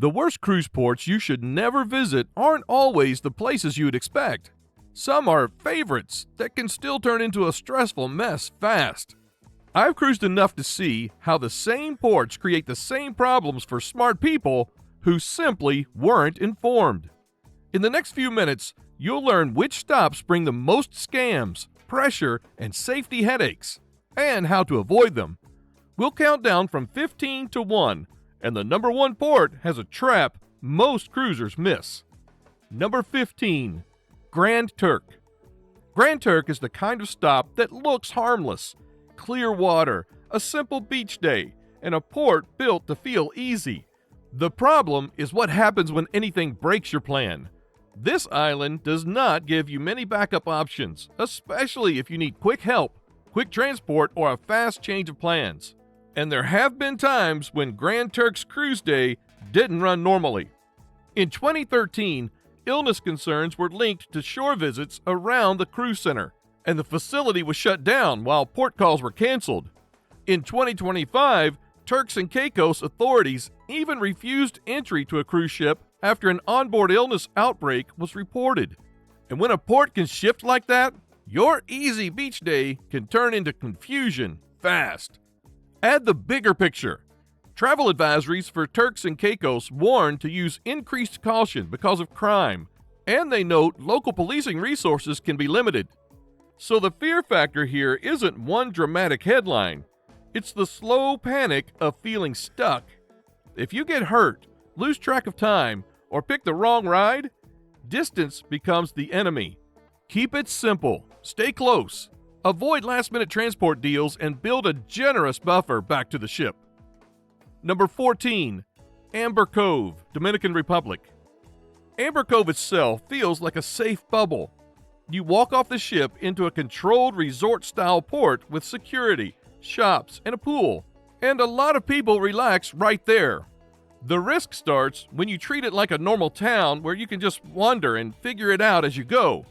The worst cruise ports you should never visit aren't always the places you'd expect. Some are favorites that can still turn into a stressful mess fast. I've cruised enough to see how the same ports create the same problems for smart people who simply weren't informed. In the next few minutes, you'll learn which stops bring the most scams, pressure, and safety headaches, and how to avoid them. We'll count down from 15 to 1, and the number 1 port has a trap most cruisers miss. Number 15. Grand Turk. Grand Turk is the kind of stop that looks harmless. Clear water, a simple beach day, and a port built to feel easy. The problem is what happens when anything breaks your plan. This island does not give you many backup options, especially if you need quick help, quick transport, or a fast change of plans. And there have been times when Grand Turk's cruise day didn't run normally. In 2013, illness concerns were linked to shore visits around the cruise center, and the facility was shut down while port calls were canceled. In 2025, Turks and Caicos authorities even refused entry to a cruise ship after an onboard illness outbreak was reported. And when a port can shift like that, your easy beach day can turn into confusion fast. Add the bigger picture. Travel advisories for Turks and Caicos warn to use increased caution because of crime, and they note local policing resources can be limited. So the fear factor here isn't one dramatic headline. It's the slow panic of feeling stuck. If you get hurt, lose track of time, or pick the wrong ride, distance becomes the enemy. Keep it simple, stay close, avoid last-minute transport deals, and build a generous buffer back to the ship. Number 14. Amber Cove, Dominican Republic. Amber Cove itself feels like a safe bubble. You walk off the ship into a controlled resort-style port with security, shops, and a pool, and a lot of people relax right there. The risk starts when you treat it like a normal town where you can just wander and figure it out as you go.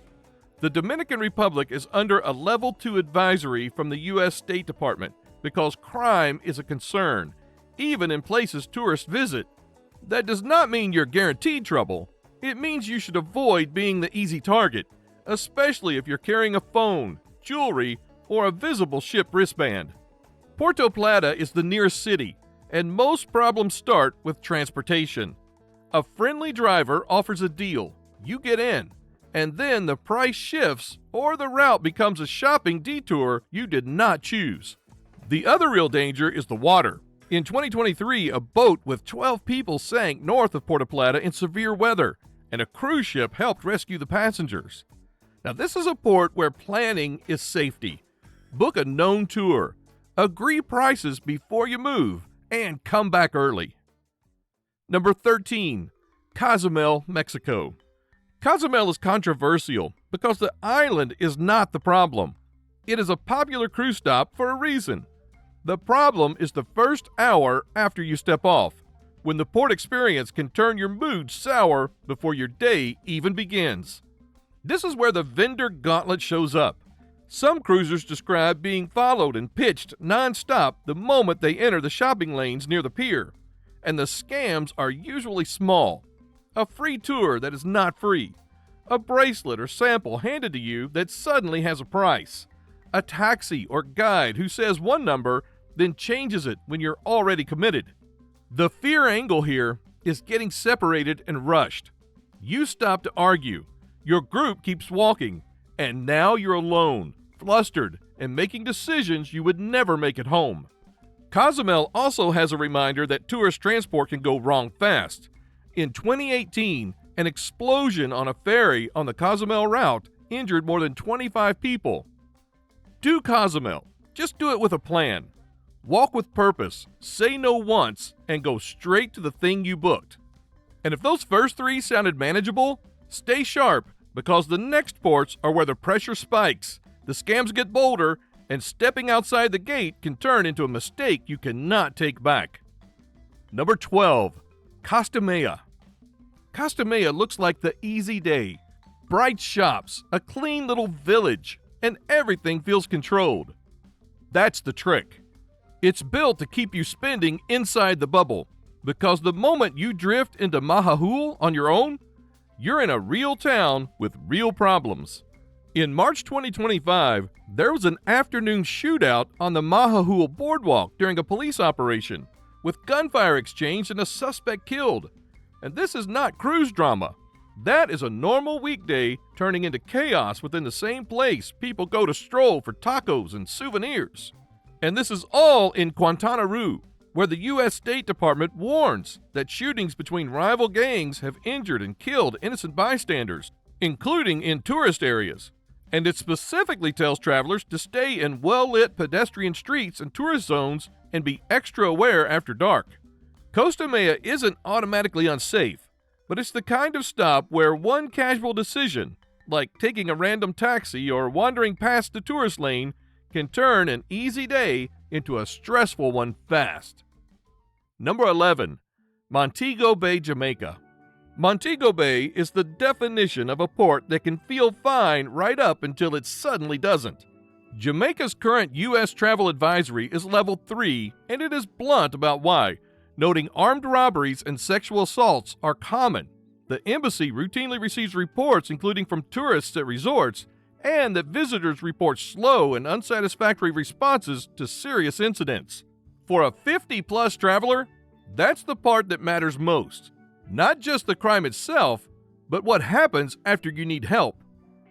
The Dominican Republic is under a Level 2 advisory from the U.S. State Department because crime is a concern, even in places tourists visit. That does not mean you're guaranteed trouble. It means you should avoid being the easy target, especially if you're carrying a phone, jewelry, or a visible ship wristband. Puerto Plata is the nearest city, and most problems start with transportation. A friendly driver offers a deal, you get in, and then the price shifts or the route becomes a shopping detour you did not choose. The other real danger is the water. In 2023, a boat with 12 people sank north of Puerto Plata in severe weather, and a cruise ship helped rescue the passengers. Now, this is a port where planning is safety. Book a known tour, agree prices before you move, and come back early. Number 13. Cozumel, Mexico. Cozumel is controversial because the island is not the problem. It is a popular cruise stop for a reason. The problem is the first hour after you step off, when the port experience can turn your mood sour before your day even begins. This is where the vendor gauntlet shows up. Some cruisers describe being followed and pitched non-stop the moment they enter the shopping lanes near the pier. And the scams are usually small. A free tour that is not free. A bracelet or sample handed to you that suddenly has a price. A taxi or guide who says one number, then changes it when you're already committed. The fear angle here is getting separated and rushed. You stop to argue. Your group keeps walking, and now you're alone, flustered, and making decisions you would never make at home. Cozumel also has a reminder that tourist transport can go wrong fast. In 2018, an explosion on a ferry on the Cozumel route injured more than 25 people. Do Cozumel. Just do it with a plan. Walk with purpose, say no once, and go straight to the thing you booked. And if those first 3 sounded manageable, stay sharp, because the next ports are where the pressure spikes, the scams get bolder, and stepping outside the gate can turn into a mistake you cannot take back. Number 12. Costa Maya. Costa Maya looks like the easy day. Bright shops, a clean little village, and everything feels controlled. That's the trick. It's built to keep you spending inside the bubble. Because the moment you drift into Mahahul on your own, you're in a real town with real problems. In March 2025, there was an afternoon shootout on the Mahahul boardwalk during a police operation, with gunfire exchanged and a suspect killed. And this is not cruise drama. That is a normal weekday turning into chaos within the same place people go to stroll for tacos and souvenirs. And this is all in Quintana Roo, where the U.S. State Department warns that shootings between rival gangs have injured and killed innocent bystanders, including in tourist areas. And it specifically tells travelers to stay in well-lit pedestrian streets and tourist zones and be extra aware after dark. Costa Maya isn't automatically unsafe, but it's the kind of stop where one casual decision, like taking a random taxi or wandering past the tourist lane, can turn an easy day into a stressful one fast. Number 11. Montego Bay, Jamaica. Montego Bay is the definition of a port that can feel fine right up until it suddenly doesn't. Jamaica's current U.S. travel advisory is level 3, and it is blunt about why, noting armed robberies and sexual assaults are common. The embassy routinely receives reports, including from tourists at resorts, and that visitors report slow and unsatisfactory responses to serious incidents. For a 50-plus traveler, that's the part that matters most. Not just the crime itself, but what happens after you need help.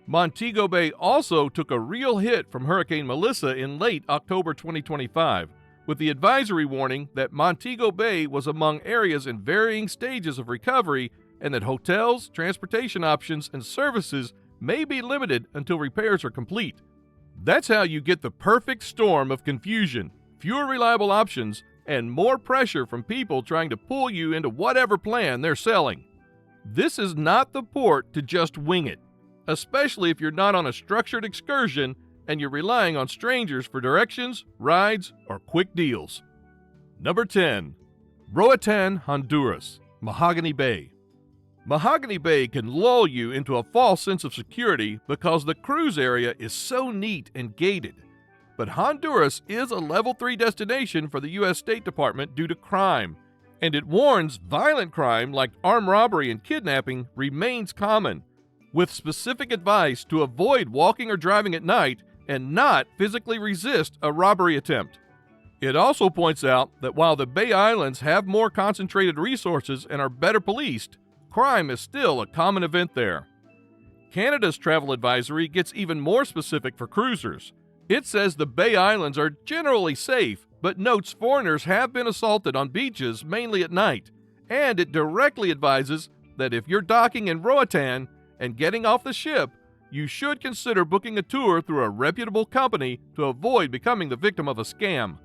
Montego Bay also took a real hit from Hurricane Melissa in late October 2025, with the advisory warning that Montego Bay was among areas in varying stages of recovery and that hotels, transportation options, and services may be limited until repairs are complete. That's how you get the perfect storm of confusion, fewer reliable options, and more pressure from people trying to pull you into whatever plan they're selling. This is not the port to just wing it, especially if you're not on a structured excursion and you're relying on strangers for directions, rides, or quick deals. Number 10. Roatan, Honduras, Mahogany Bay. Mahogany Bay can lull you into a false sense of security because the cruise area is so neat and gated. But Honduras is a level 3 destination for the U.S. State Department due to crime, and it warns violent crime like armed robbery and kidnapping remains common, with specific advice to avoid walking or driving at night and not physically resist a robbery attempt. It also points out that while the Bay Islands have more concentrated resources and are better policed, crime is still a common event there. Canada's travel advisory gets even more specific for cruisers. It says the Bay Islands are generally safe, but notes foreigners have been assaulted on beaches mainly at night, and it directly advises that if you're docking in Roatan and getting off the ship, you should consider booking a tour through a reputable company to avoid becoming the victim of a scam.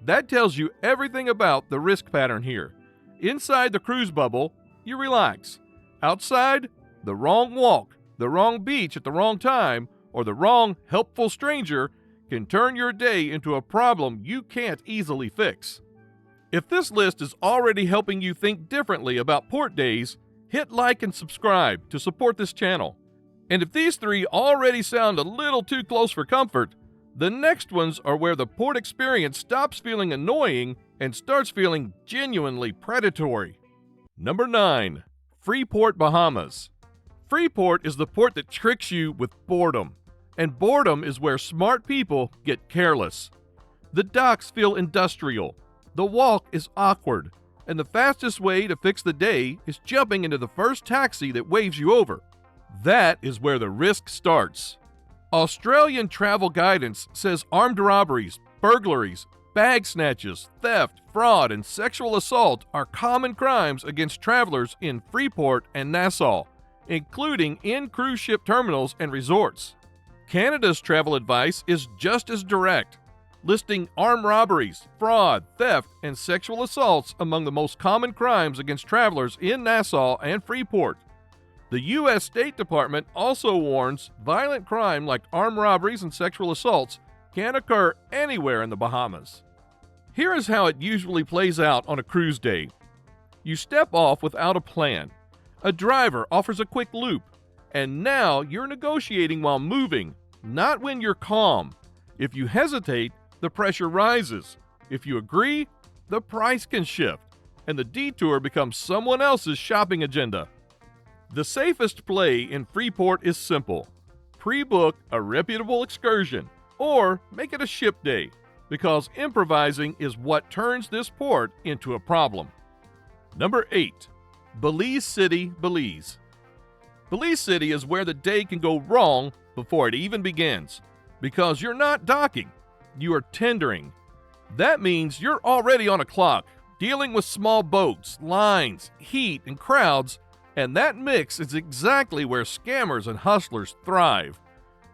That tells you everything about the risk pattern here. Inside the cruise bubble, you relax. Outside, the wrong walk, the wrong beach at the wrong time, or the wrong helpful stranger can turn your day into a problem you can't easily fix. If this list is already helping you think differently about port days, hit like and subscribe to support this channel. And if these 3 already sound a little too close for comfort, the next ones are where the port experience stops feeling annoying and starts feeling genuinely predatory. Number 9. Freeport, Bahamas. Freeport is the port that tricks you with boredom, and boredom is where smart people get careless. The docks feel industrial, the walk is awkward, and the fastest way to fix the day is jumping into the first taxi that waves you over. That is where the risk starts. Australian travel guidance says armed robberies, burglaries, bag snatches, theft, fraud, and sexual assault are common crimes against travelers in Freeport and Nassau, including in cruise ship terminals and resorts. Canada's travel advice is just as direct, listing armed robberies, fraud, theft, and sexual assaults among the most common crimes against travelers in Nassau and Freeport. The U.S. State Department also warns violent crime like armed robberies and sexual assaults can occur anywhere in the Bahamas. Here is how it usually plays out on a cruise day. You step off without a plan. A driver offers a quick loop, and now you're negotiating while moving, not when you're calm. If you hesitate, the pressure rises. If you agree, the price can shift. and the detour becomes someone else's shopping agenda. The safest play in Freeport is simple. Pre-book a reputable excursion, or make it a ship day, because improvising is what turns this port into a problem. Number 8. Belize City, Belize. Belize City is where the day can go wrong before it even begins, because you're not docking, you are tendering. That means you're already on a clock, dealing with small boats, lines, heat, and crowds, and that mix is exactly where scammers and hustlers thrive.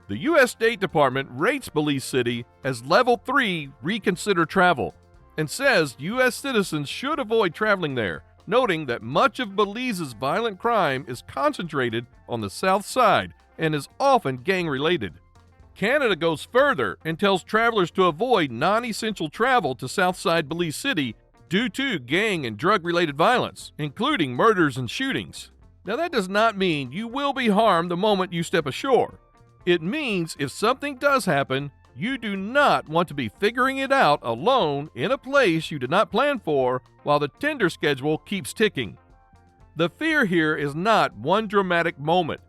The U.S. State Department rates Belize City as Level 3 reconsider travel and says U.S. citizens should avoid traveling there, noting that much of Belize's violent crime is concentrated on the south side and is often gang-related. Canada goes further and tells travelers to avoid non-essential travel to Southside Belize City due to gang and drug-related violence, including murders and shootings. Now, that does not mean you will be harmed the moment you step ashore. It means if something does happen, you do not want to be figuring it out alone in a place you did not plan for while the tender schedule keeps ticking. The fear here is not one dramatic moment.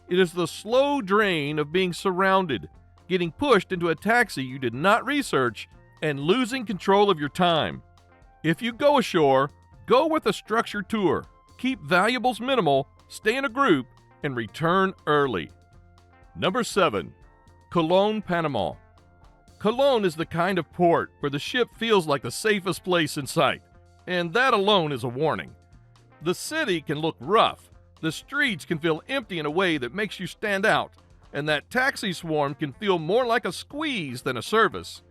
It is the slow drain of being surrounded, getting pushed into a taxi you did not research, and losing control of your time. If you go ashore, go with a structured tour, keep valuables minimal, stay in a group, and return early. Number 7. Colón, Panama. Colón is the kind of port where the ship feels like the safest place in sight, and that alone is a warning. The city can look rough, the streets can feel empty in a way that makes you stand out, and that taxi swarm can feel more like a squeeze than a service.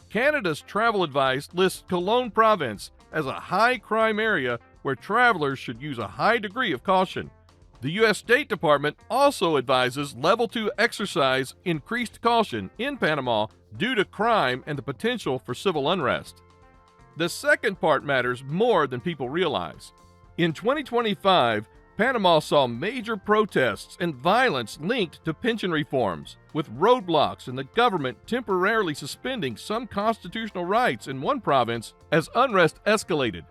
Canada's travel advice lists Colón province as a high-crime area where travelers should use a high degree of caution. The U.S. State Department also advises Level 2 exercise increased caution in Panama due to crime and the potential for civil unrest. The second part matters more than people realize. In 2025, Panama saw major protests and violence linked to pension reforms, with roadblocks and the government temporarily suspending some constitutional rights in one province as unrest escalated.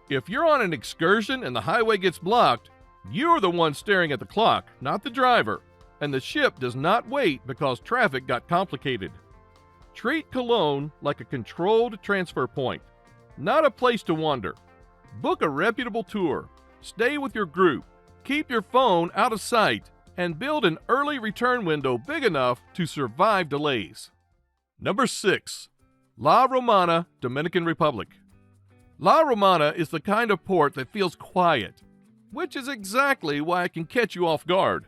If you're on an excursion and the highway gets blocked, you're the one staring at the clock, not the driver, and the ship does not wait because traffic got complicated. Treat Colón like a controlled transfer point, not a place to wander. Book a reputable tour, stay with your group, keep your phone out of sight, and build an early return window big enough to survive delays. Number 6. La Romana, Dominican Republic. La Romana is the kind of port that feels quiet, which is exactly why it can catch you off guard.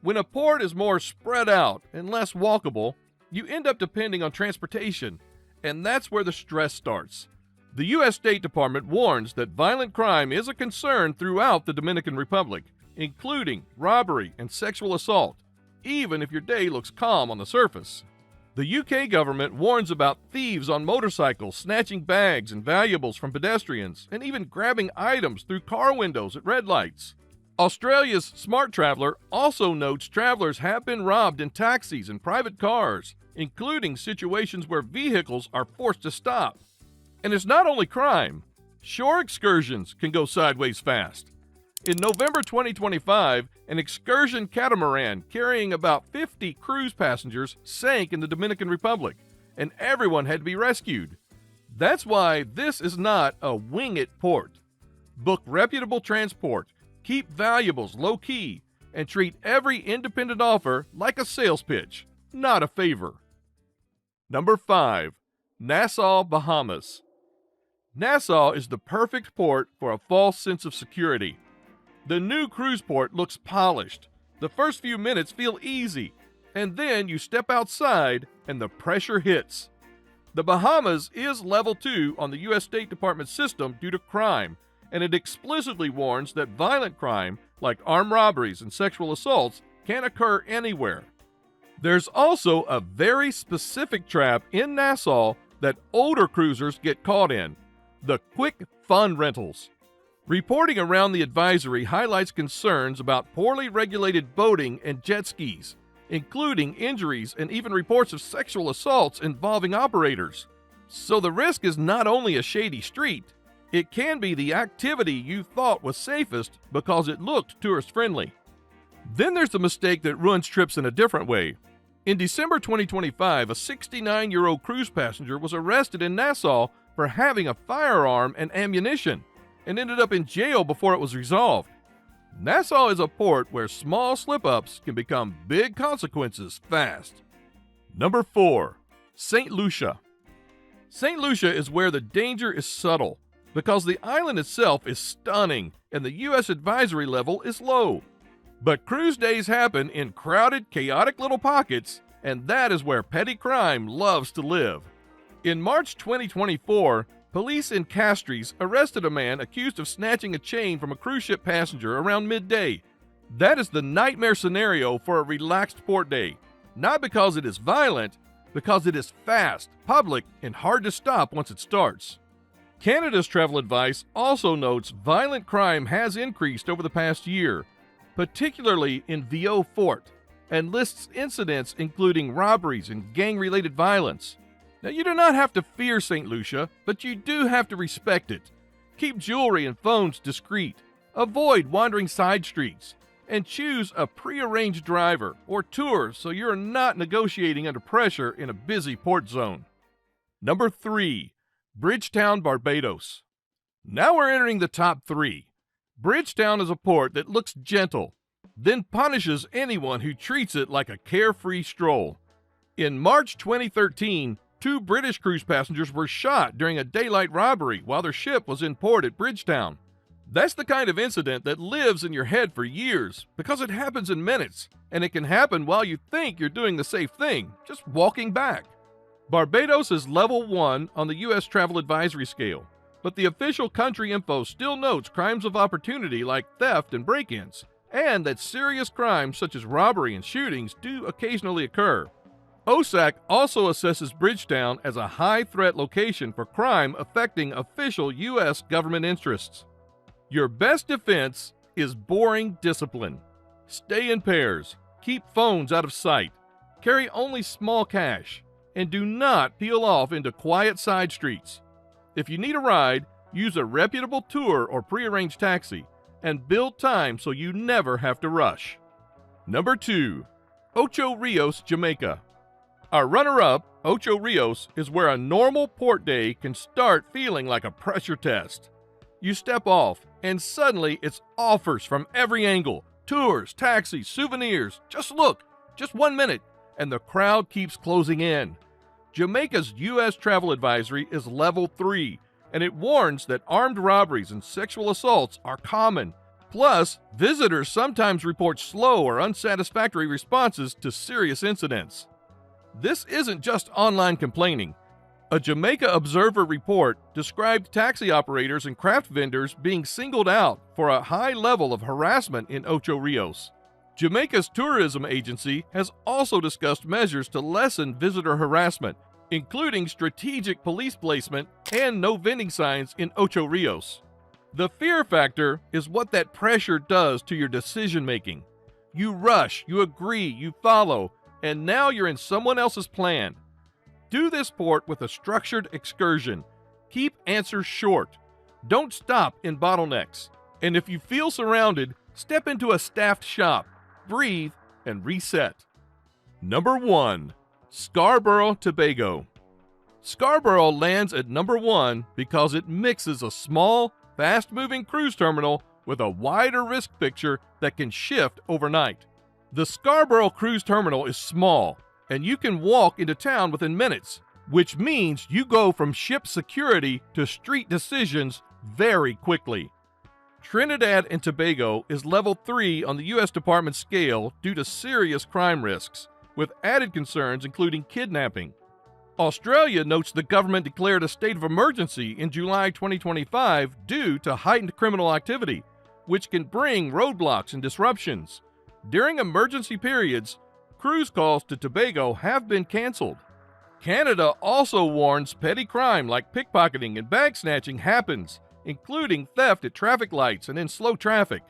When a port is more spread out and less walkable, you end up depending on transportation, and that's where the stress starts. The U.S. State Department warns that violent crime is a concern throughout the Dominican Republic, including robbery and sexual assault, even if your day looks calm on the surface. The UK government warns about thieves on motorcycles snatching bags and valuables from pedestrians and even grabbing items through car windows at red lights. Australia's Smart Traveller also notes travelers have been robbed in taxis and private cars, including situations where vehicles are forced to stop. And it's not only crime. Shore excursions can go sideways fast. In November 2025, an excursion catamaran carrying about 50 cruise passengers sank in the Dominican Republic, and everyone had to be rescued. That's why this is not a wing-it port. Book reputable transport, keep valuables low-key, and treat every independent offer like a sales pitch, not a favor. Number 5. Nassau, Bahamas. Nassau is the perfect port for a false sense of security. The new cruise port looks polished. The first few minutes feel easy, and then you step outside and the pressure hits. The Bahamas is Level 2 on the U.S. State Department system due to crime, and it explicitly warns that violent crime, like armed robberies and sexual assaults, can occur anywhere. There's also a very specific trap in Nassau that older cruisers get caught in: the quick fun rentals. Reporting around the advisory highlights concerns about poorly regulated boating and jet skis, including injuries and even reports of sexual assaults involving operators. So the risk is not only a shady street, It can be the activity you thought was safest because it looked tourist-friendly. Then there's the mistake that ruins trips in a different way. In December 2025, a 69-year-old cruise passenger was arrested in Nassau for having a firearm and ammunition and ended up in jail before it was resolved. Nassau is a port where small slip-ups can become big consequences fast. Number 4. St. Lucia. St. Lucia is where the danger is subtle because the island itself is stunning and the U.S. advisory level is low. But cruise days happen in crowded, chaotic little pockets, and that is where petty crime loves to live. In March 2024, police in Castries arrested a man accused of snatching a chain from a cruise ship passenger around midday. That is the nightmare scenario for a relaxed port day, not because it is violent, because it is fast, public, and hard to stop once it starts. Canada's travel advice also notes violent crime has increased over the past year, particularly in Vieux Fort, and lists incidents including robberies and gang-related violence. Now, you do not have to fear St. Lucia, but you do have to respect it. Keep jewelry and phones discreet, avoid wandering side streets, and choose a pre-arranged driver or tour so you're not negotiating under pressure in a busy port zone. Number 3. Bridgetown, Barbados. Now we're entering the top 3. Bridgetown is a port that looks gentle, then punishes anyone who treats it like a carefree stroll. In March 2013, 2 British cruise passengers were shot during a daylight robbery while their ship was in port at Bridgetown. That's the kind of incident that lives in your head for years because it happens in minutes, and it can happen while you think you're doing the safe thing, just walking back. Barbados is level 1 on the U.S. Travel Advisory Scale, but the official country info still notes crimes of opportunity like theft and break-ins, and that serious crimes such as robbery and shootings do occasionally occur. OSAC also assesses Bridgetown as a high-threat location for crime affecting official U.S. government interests. Your best defense is boring discipline. Stay in pairs, keep phones out of sight, carry only small cash, and do not peel off into quiet side streets. If you need a ride, use a reputable tour or prearranged taxi, and build time so you never have to rush. Number 2. Ocho Rios, Jamaica. Our runner-up, Ocho Rios, is where a normal port day can start feeling like a pressure test. You step off, and suddenly it's offers from every angle. Tours, taxis, souvenirs. Just look, just 1 minute, and the crowd keeps closing in. Jamaica's U.S. travel advisory is level 3, and it warns that armed robberies and sexual assaults are common. Plus, visitors sometimes report slow or unsatisfactory responses to serious incidents. This isn't just online complaining. A Jamaica Observer report described taxi operators and craft vendors being singled out for a high level of harassment in Ocho Rios. Jamaica's tourism agency has also discussed measures to lessen visitor harassment, including strategic police placement and no vending signs in Ocho Rios. The fear factor is what that pressure does to your decision-making. You rush, you agree, you follow, and now you're in someone else's plan. Do this port with a structured excursion. Keep answers short. Don't stop in bottlenecks. And if you feel surrounded, step into a staffed shop, breathe, and reset. Number 1. Scarborough, Tobago. Scarborough lands at number 1 because it mixes a small, fast-moving cruise terminal with a wider risk picture that can shift overnight. The Scarborough Cruise Terminal is small, and you can walk into town within minutes, which means you go from ship security to street decisions very quickly. Trinidad and Tobago is level 3 on the U.S. Department scale due to serious crime risks, with added concerns including kidnapping. Australia notes the government declared a state of emergency in July 2025 due to heightened criminal activity, which can bring roadblocks and disruptions. During emergency periods, cruise calls to Tobago have been canceled. Canada also warns petty crime like pickpocketing and bag snatching happens, including theft at traffic lights and in slow traffic.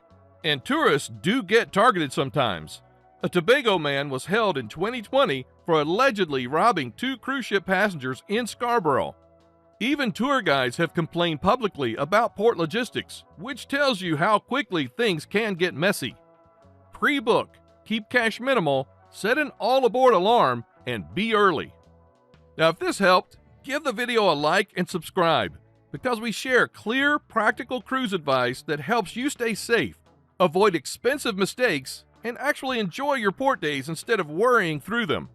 And tourists do get targeted sometimes. A Tobago man was held in 2020 for allegedly robbing 2 cruise ship passengers in Scarborough. Even tour guides have complained publicly about port logistics, which tells you how quickly things can get messy. Pre-book, keep cash minimal, set an all-aboard alarm, and be early. Now, if this helped, give the video a like and subscribe, because we share clear, practical cruise advice that helps you stay safe, avoid expensive mistakes, and actually enjoy your port days instead of worrying through them.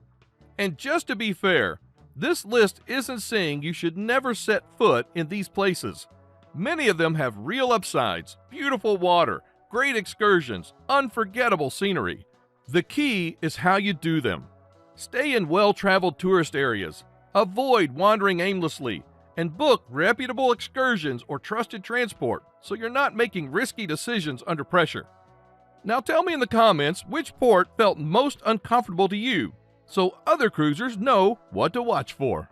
And just to be fair, this list isn't saying you should never set foot in these places. Many of them have real upsides, beautiful water, great excursions, unforgettable scenery. The key is how you do them. Stay in well-traveled tourist areas, avoid wandering aimlessly, and book reputable excursions or trusted transport so you're not making risky decisions under pressure. Now tell me in the comments which port felt most uncomfortable to you, so other cruisers know what to watch for.